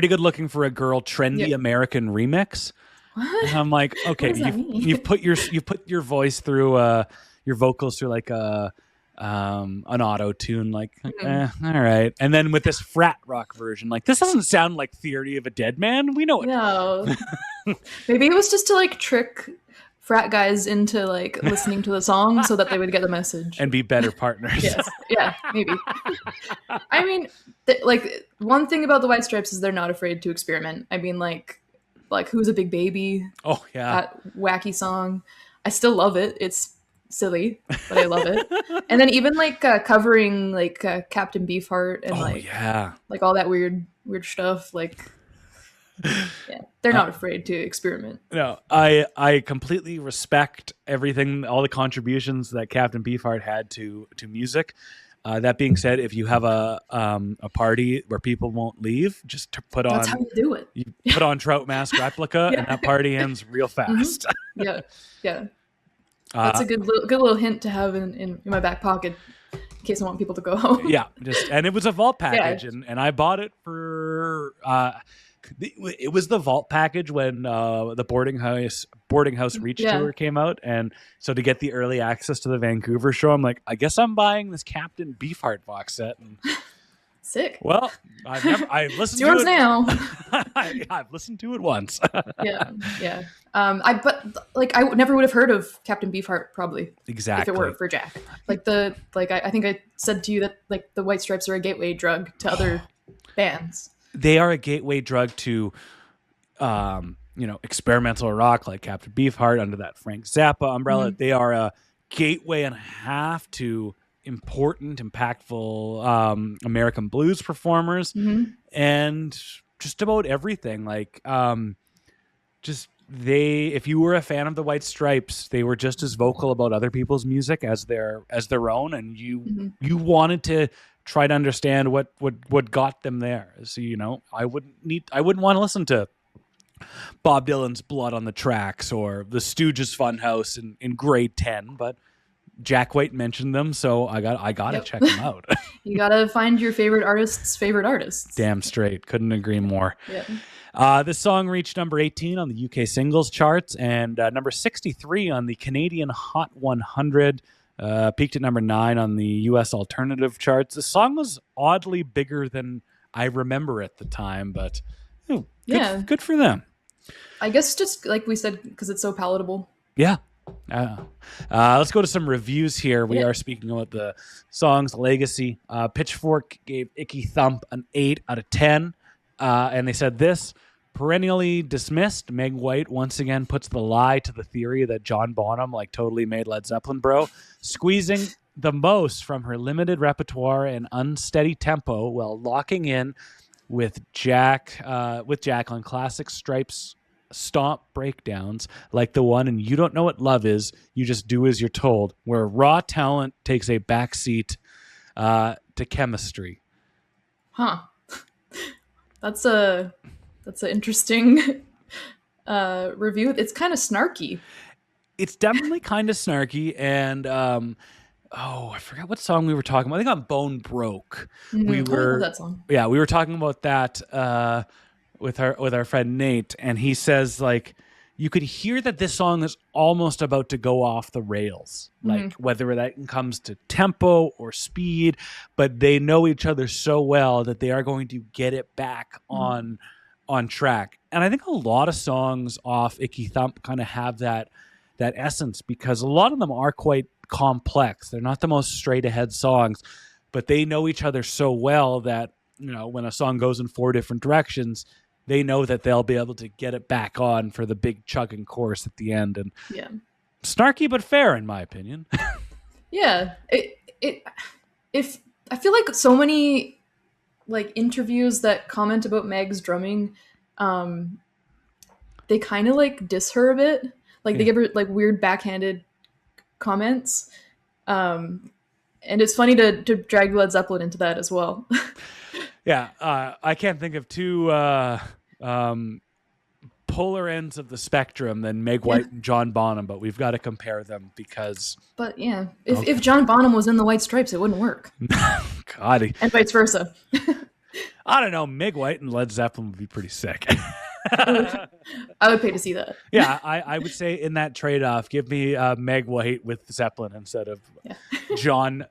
B: good looking for a girl trendy American remix.
C: What?
B: And I'm like, okay, you've put your voice through your vocals through like an auto tune, like all right, and then with this frat rock version, like this doesn't sound like Theory of a Dead Man. We know it.
C: No. Maybe it was just to like trick frat guys into like listening to the song so that they would get the message
B: and be better partners.
C: Yes. Yeah, maybe. I mean, like one thing about the White Stripes is they're not afraid to experiment. I mean, like Who's a Big Baby?
B: Oh yeah,
C: that wacky song. I still love it. It's silly, but I love it. And then even like covering like Captain Beefheart and like all that weird stuff. Like, yeah, they're not afraid to experiment.
B: No, I completely respect everything, all the contributions that Captain Beefheart had to music. That being said, if you have a party where people won't leave, just to put
C: That's how you do it.
B: You put on Trout Mask Replica, and that party ends real fast.
C: Yeah. That's a good little hint to have in my back pocket in case I want people to go home.
B: Yeah, and it was a vault package, and I bought it for. It was the vault package when the boarding house Reach tour came out, and so to get the early access to the Vancouver show, I'm like, I guess I'm buying this Captain Beefheart box set. And,
C: sick.
B: Well, I've listened
C: it's yours
B: to it
C: now.
B: I've listened to it once.
C: Yeah. I never would have heard of Captain Beefheart probably.
B: Exactly.
C: If it weren't for Jack. I think I said to you that like the White Stripes are a gateway drug to other bands.
B: They are a gateway drug to, experimental rock like Captain Beefheart under that Frank Zappa umbrella. They are a gateway and a half to important, impactful American blues performers, and just about everything. Like, if you were a fan of the White Stripes, they were just as vocal about other people's music as their own, and you wanted to try to understand what got them there. So, I wouldn't want to listen to Bob Dylan's Blood on the Tracks or the Stooges Funhouse in grade 10, but Jack White mentioned them, so I got to check them out.
C: You got to find your favorite artist's favorite artists.
B: Damn straight. Couldn't agree more.
C: Yeah.
B: This song reached number 18 on the UK singles charts and number 63 on the Canadian Hot 100. Peaked at number 9 on the U.S. alternative charts. The song was oddly bigger than I remember at the time, but good for them.
C: I guess just like we said, because it's so palatable.
B: Yeah, Let's go to some reviews here. We are speaking about the song's legacy. Pitchfork gave Icky Thump an 8 out of 10. And they said this: perennially dismissed, Meg White once again puts the lie to the theory that John Bonham totally made Led Zeppelin, bro. Squeezing the most from her limited repertoire and unsteady tempo while locking in with Jack on classic Stripes stomp breakdowns like the one in You Don't Know What Love Is, You Just Do As You're Told, where raw talent takes a backseat to chemistry.
C: Huh. That's an interesting review. It's kind of snarky.
B: It's definitely kind of snarky, and I forgot what song we were talking about. I think on Bone Broke.
C: Mm-hmm.
B: We were
C: I love that song.
B: Yeah, we were talking about that with our friend Nate, and he says you could hear that this song is almost about to go off the rails, whether that comes to tempo or speed, but they know each other so well that they are going to get it back on track. And I think a lot of songs off Icky Thump kind of have that essence, because a lot of them are quite complex. They're not the most straight ahead songs, but they know each other so well that, when a song goes in 4 different directions, they know that they'll be able to get it back on for the big chugging chorus at the end. And snarky but fair, in my opinion.
C: Yeah. If I feel like so many interviews that comment about Meg's drumming, they kind of diss her a bit. They give her weird backhanded comments. And it's funny to drag Led Zeppelin into that as well.
B: Yeah, I can't think of two polar ends of the spectrum than Meg White and John Bonham, but we've got to compare them because...
C: But yeah, if John Bonham was in the White Stripes, it wouldn't work.
B: God.
C: And vice versa.
B: I don't know, Meg White and Led Zeppelin would be pretty sick.
C: I would pay to see that.
B: Yeah, I would say in that trade-off, give me Meg White with Zeppelin instead of John.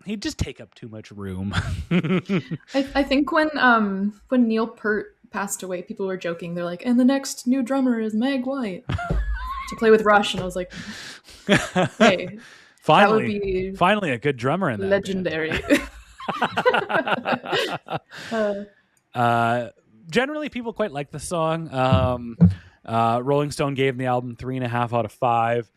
B: He'd just take up too much room.
C: I think when Neil Peart passed away, people were joking. They're like, and the next new drummer is Meg White to play with Rush. And I was like, hey,
B: finally,
C: that would be
B: finally a good drummer in that
C: legendary.
B: Generally, people quite like the song. Rolling Stone gave the album 3.5 out of 5.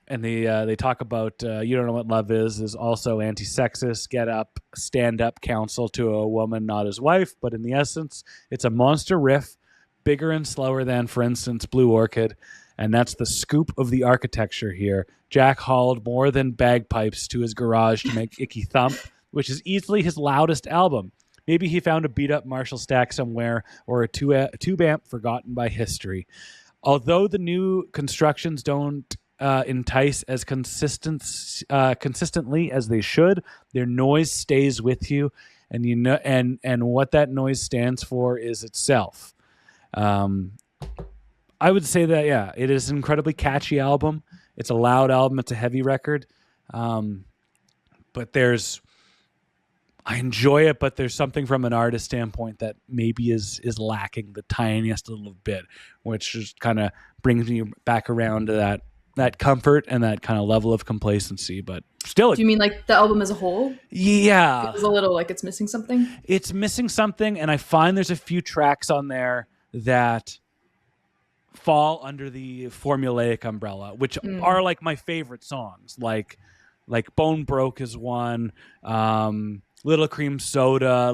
B: And they talk about You Don't Know What Love Is also anti-sexist, get up, stand up counsel to a woman, not his wife. But in the essence, it's a monster riff, bigger and slower than, for instance, Blue Orchid. And that's the scoop of the architecture here. Jack hauled more than bagpipes to his garage to make Icky Thump, which is easily his loudest album. Maybe he found a beat-up Marshall stack somewhere or a tube amp forgotten by history. Although the new constructions don't entice as consistently as they should, their noise stays with you, and and what that noise stands for is itself. I would say that it is an incredibly catchy album. It's a loud album. It's a heavy record, but I enjoy it, but there's something from an artist standpoint that maybe is lacking the tiniest little bit, which just kind of brings me back around to that comfort and that kind of level of complacency. But still,
C: do you mean the album as a whole?
B: Yeah,
C: it's a little it's missing something.
B: It's missing something, and I find there's a few tracks on there that fall under the formulaic umbrella, which are my favorite songs. Like Bone Broke is one. Little Cream Soda,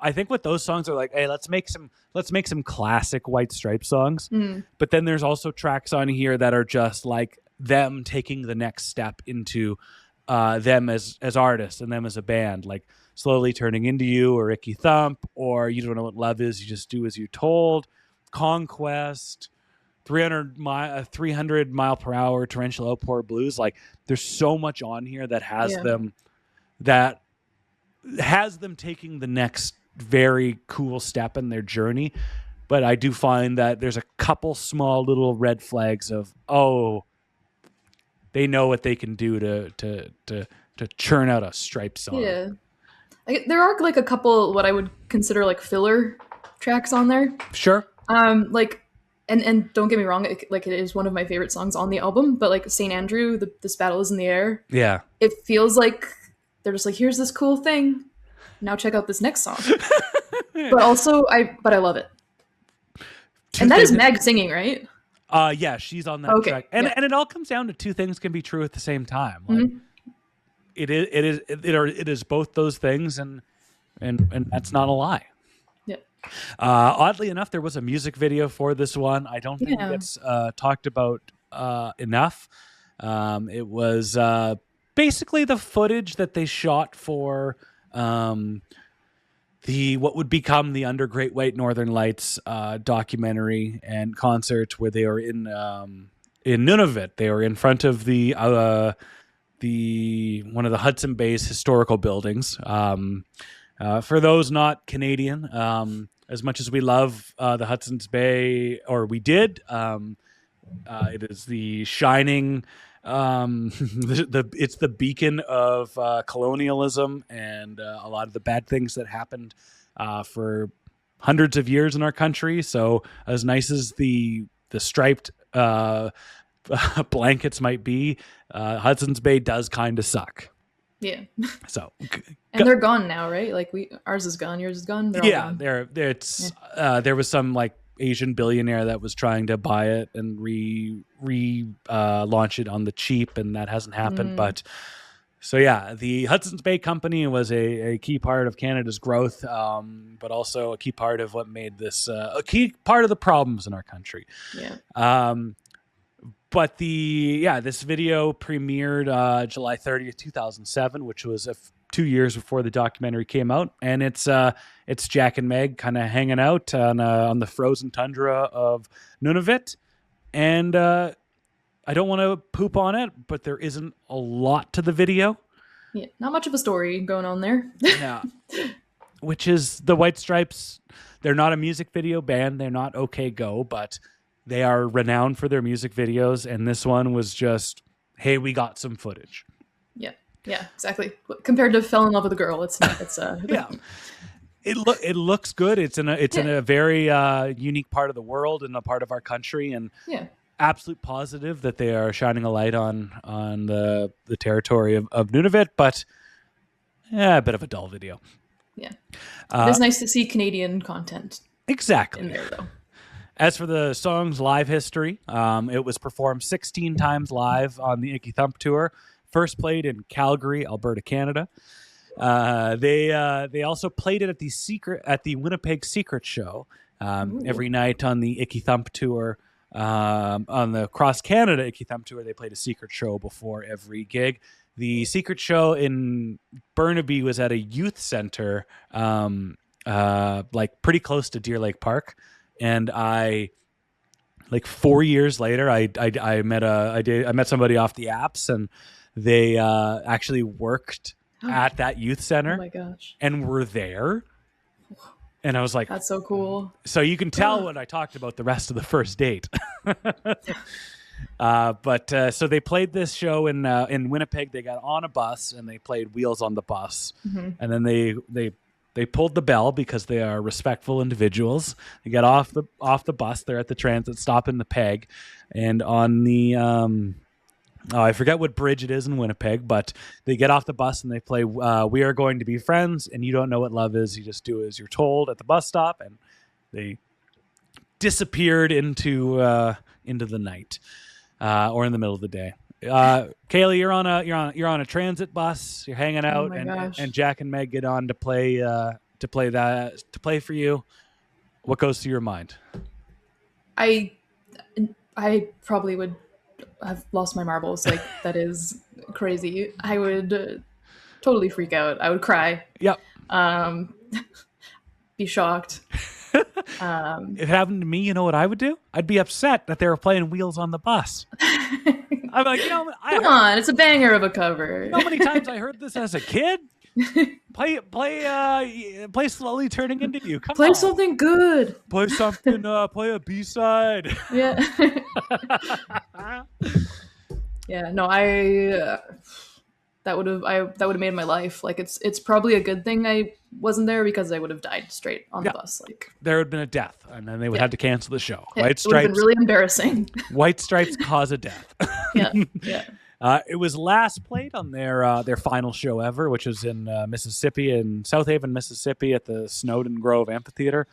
B: I think what those songs are hey, let's make some classic White Stripes songs. But then there's also tracks on here that are just them taking the next step into them as artists and them as a band, like Slowly Turning Into You or Icky Thump or You Don't Know What Love Is, You Just Do As You're Told, Conquest, 300 mile per hour Torrential Outpour Blues. There's so much on here that has them taking the next very cool step in their journey. But I do find that there's a couple small little red flags of, they know what they can do to churn out a Stripe song.
C: Yeah. There are a couple what I would consider filler tracks on there.
B: Sure.
C: and don't get me wrong, it is one of my favorite songs on the album, but like St. Andrew, This Battle Is in the Air.
B: Yeah.
C: It feels like they're just like, here's this cool thing. Now check out this next song. But also, I love it. And that is Meg singing, right?
B: Yeah, she's on that track. And it all comes down to two things can be true at the same time. Like, it is both those things, and that's not a lie.
C: Yeah.
B: Oddly enough, there was a music video for this one. I don't think it gets talked about enough. It was basically the footage that they shot for what would become the Under Great White Northern Lights documentary and concert, where they were in Nunavut. They were in front of the one of the Hudson Bay's historical buildings. For those not Canadian, as much as we love the Hudson's Bay, or we did, it is the shining. It's the beacon of colonialism and a lot of the bad things that happened for hundreds of years in our country. So as nice as the striped blankets might be, Hudson's Bay does kind of suck.
C: Yeah.
B: So
C: and they're gone now, right? Like ours is gone, yours is gone. They're all gone.
B: There was some like Asian billionaire that was trying to buy it and launch it on the cheap, and that hasn't happened. But so yeah, the Hudson's Bay Company was a key part of Canada's growth, but also a key part of what made this a key part of the problems in our country.
C: Yeah.
B: But this video premiered July 30th, 2007, which was 2 years before the documentary came out, and it's Jack and Meg kind of hanging out on the frozen tundra of Nunavut, and I don't want to poop on it, but there isn't a lot to the video.
C: Yeah, not much of a story going on there.
B: Yeah, which is the White Stripes. They're not a music video band. They're not OK Go, but they are renowned for their music videos, and this one was just, hey, we got some footage.
C: Yeah, exactly. Compared to Fell in Love with a Girl, it's
B: yeah. It looks good. It's in a very unique part of the world and a part of our country, and absolute positive that they are shining a light on the territory of Nunavut, but a bit of a dull video.
C: Yeah, it's nice to see Canadian content.
B: Exactly.
C: In there though.
B: As for the song's live history, it was performed 16 times live on the Icky Thump tour. First played in Calgary, Alberta, Canada. They also played it at the Winnipeg Secret Show every night on the Icky Thump tour. On the Cross Canada Icky Thump tour, they played a secret show before every gig. The secret show in Burnaby was at a youth center, like pretty close to Deer Lake Park. And I, like 4 years later, I met somebody off the apps, and they actually worked at that youth center.
C: Oh my gosh!
B: And were there, and I was like,
C: "That's so cool."
B: So you can tell when I talked about the rest of the first date. So they played this show in Winnipeg. They got on a bus and they played Wheels on the Bus, and then they pulled the bell because they are respectful individuals. They got off the bus. They're at the transit stop in the Peg, and on the I forget what bridge it is in Winnipeg, but they get off the bus and they play "We Are Going to Be Friends," and you don't know what love is. You just do as you're told at the bus stop, and they disappeared into the night or in the middle of the day. Kaylie, you're on a transit bus. You're hanging out, and Jack and Meg get on to play for you. What goes through your mind?
C: I probably would have lost my marbles. Like, that is crazy. I would totally freak out. I would cry.
B: Yep.
C: Be shocked.
B: If it happened to me, you know what I would do? I'd be upset that they were playing Wheels on the Bus. I'm like, come
C: on, it's a banger of a cover.
B: You know how many times I heard this as a kid? Play Slowly Turning Into You.
C: Play something good.
B: Play something. Play a B-side.
C: Yeah. Yeah. No, that would have made my life. Like it's probably a good thing I wasn't there, because I would have died straight on the bus. Like
B: there would have been a death, and then they would have to cancel the show.
C: it
B: White
C: would have been
B: Stripes.
C: really embarrassing.
B: White Stripes cause a death.
C: Yeah.
B: It was last played on their final show ever, which was in Mississippi, in South Haven, Mississippi, at the Snowden Grove Amphitheater,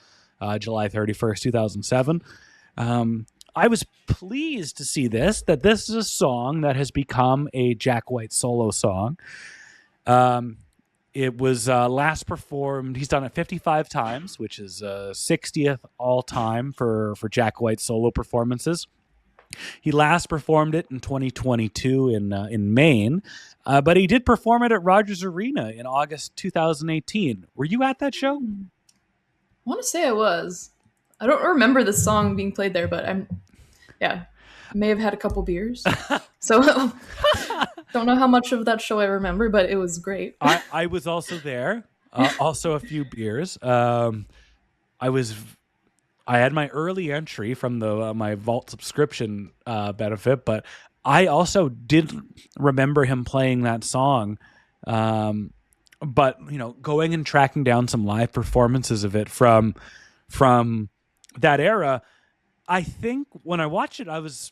B: July 31st, 2007. I was pleased to see that this is a song that has become a Jack White solo song. It was last performed, he's done it 55 times, which is 60th all time for Jack White solo performances. He last performed it in 2022 in Maine, but he did perform it at Rogers Arena in August 2018. Were you at that show?
C: I want to say I was. I don't remember the song being played there, but I may have had a couple beers. So don't know how much of that show I remember, but it was great.
B: I was also there, also a few beers. I had my early entry from my Vault subscription benefit, but I also did remember him playing that song. But going and tracking down some live performances of it from that era, I think when I watched it, I was,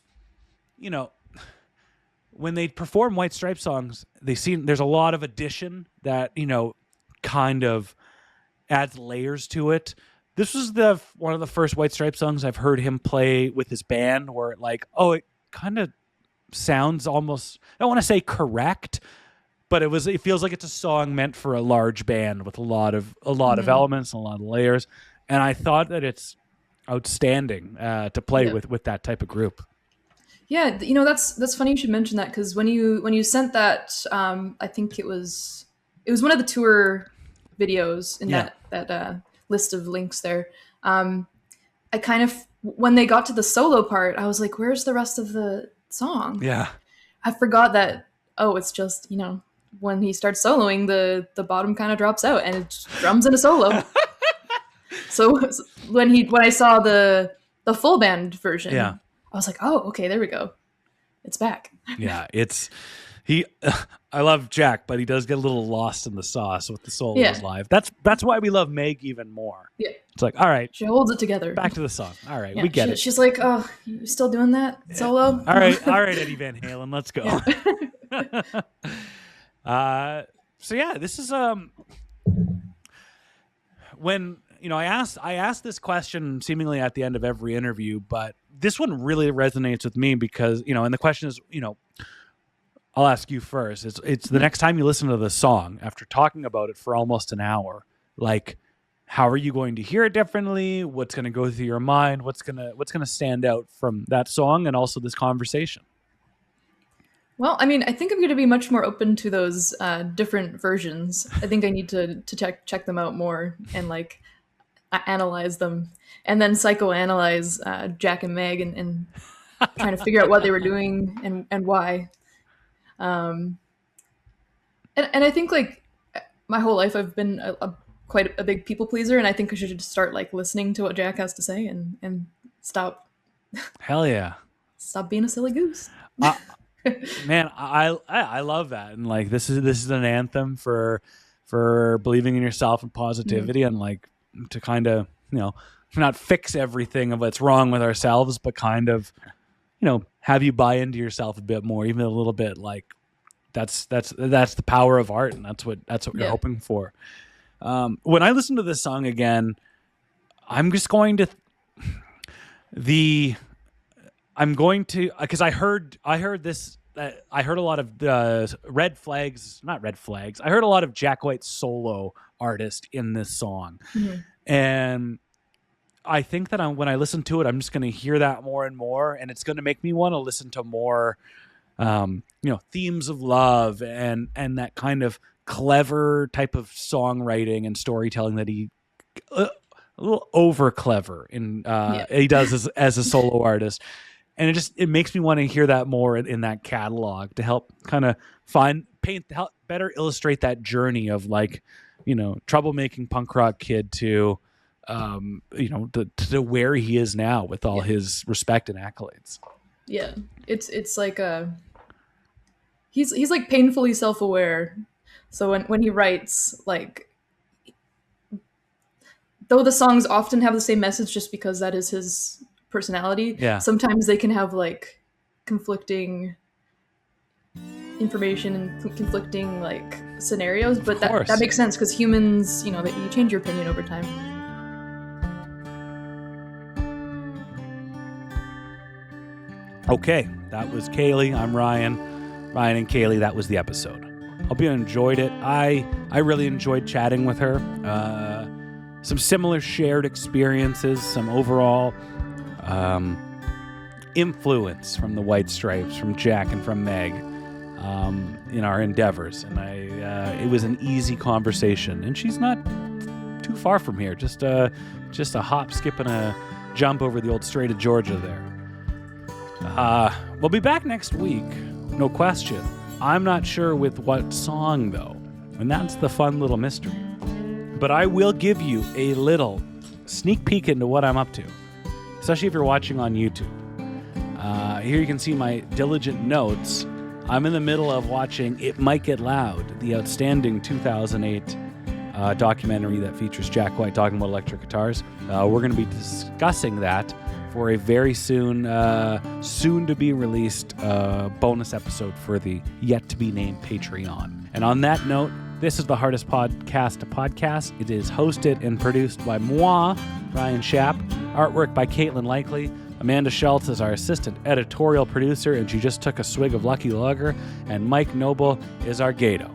B: when they perform White Stripes songs, there's a lot of addition that, kind of adds layers to it. This was one of the first White Stripes songs I've heard him play with his band, where it kind of sounds almost, I don't want to say correct, but it feels like it's a song meant for a large band with a lot of elements and a lot of layers. And I thought that it's outstanding to play with that type of group.
C: Yeah, that's funny you should mention that, because when you sent that, I think it was one of the tour videos in that list of links there. I kind of, when they got to the solo part, I was like, where's the rest of the song?
B: Yeah.
C: I forgot that, it's just, when he starts soloing, the bottom kind of drops out and it's drums in a solo. So when I saw the full band version, I was like, oh, okay, there we go. It's back.
B: Yeah, I love Jack, but he does get a little lost in the sauce with the solos live. That's why we love Meg even more. Yeah. It's like, all right.
C: She holds it together.
B: Back to the song. All right, we get it.
C: She's like, oh, you still doing that solo?
B: All right, Eddie Van Halen, let's go. So this is when I asked this question seemingly at the end of every interview, but this one really resonates with me because and the question is, I'll ask you first. It's the next time you listen to the song after talking about it for almost an hour, like, how are you going to hear it differently? What's going to go through your mind? What's going to stand out from that song and also this conversation?
C: Well, I mean, I think I'm going to be much more open to those different versions. I think I need to check them out more and analyze them, and then psychoanalyze Jack and Meg and trying to figure out what they were doing and why. And I think my whole life I've been quite a big people pleaser, and I think I should just start listening to what Jack has to say and stop.
B: Hell yeah!
C: Stop being a silly goose.
B: Man, I love that, and this is an anthem for believing in yourself and positivity, and to kind of not fix everything of what's wrong with ourselves, but kind of have you buy into yourself a bit more, even a little bit. That's the power of art, and that's what you're hoping for. When I listen to this song again, I'm just going to because I heard this. I heard a lot of red flags. Not red flags. I heard a lot of Jack White's solo artist in this song, and I think that when I listen to it, I'm just going to hear that more and more, and it's going to make me want to listen to more, themes of love and that kind of clever type of songwriting and storytelling that he a little over clever he does as a solo artist. And it makes me want to hear that more in that catalog to help kind of help better illustrate that journey of troublemaking punk rock kid to where he is now with all his respect and accolades.
C: Yeah, it's he's like painfully self-aware. So when he writes, like, though the songs often have the same message just because that is his personality,
B: Yeah.
C: sometimes they can have like conflicting information and conflicting like scenarios, but that makes sense because humans, that you change your opinion over time.
B: Okay, that was Kaylie. I'm Ryan. Ryan and Kaylie, that was the episode. Hope you enjoyed it. I really enjoyed chatting with her. Some similar shared experiences, some overall influence from the White Stripes, from Jack and from Meg in our endeavors. And it was an easy conversation. And she's not too far from here. Just a hop, skip, and a jump over the old Strait of Georgia there. We'll be back next week, no question. I'm not sure with what song, though, and that's the fun little mystery. But I will give you a little sneak peek into what I'm up to, especially if you're watching on YouTube. Here you can see my diligent notes. I'm in the middle of watching It Might Get Loud, the outstanding 2008 documentary that features Jack White talking about electric guitars. We're going to be discussing that for a very soon-to-be-released bonus episode for the yet-to-be-named Patreon. And on that note, this is the hardest podcast to podcast. It is hosted and produced by moi, Ryan Schaap. Artwork by Catlin Likely. Amanda Schultz is our assistant editorial producer, and she just took a swig of Lucky Lager. And Mike Noble is our Gato.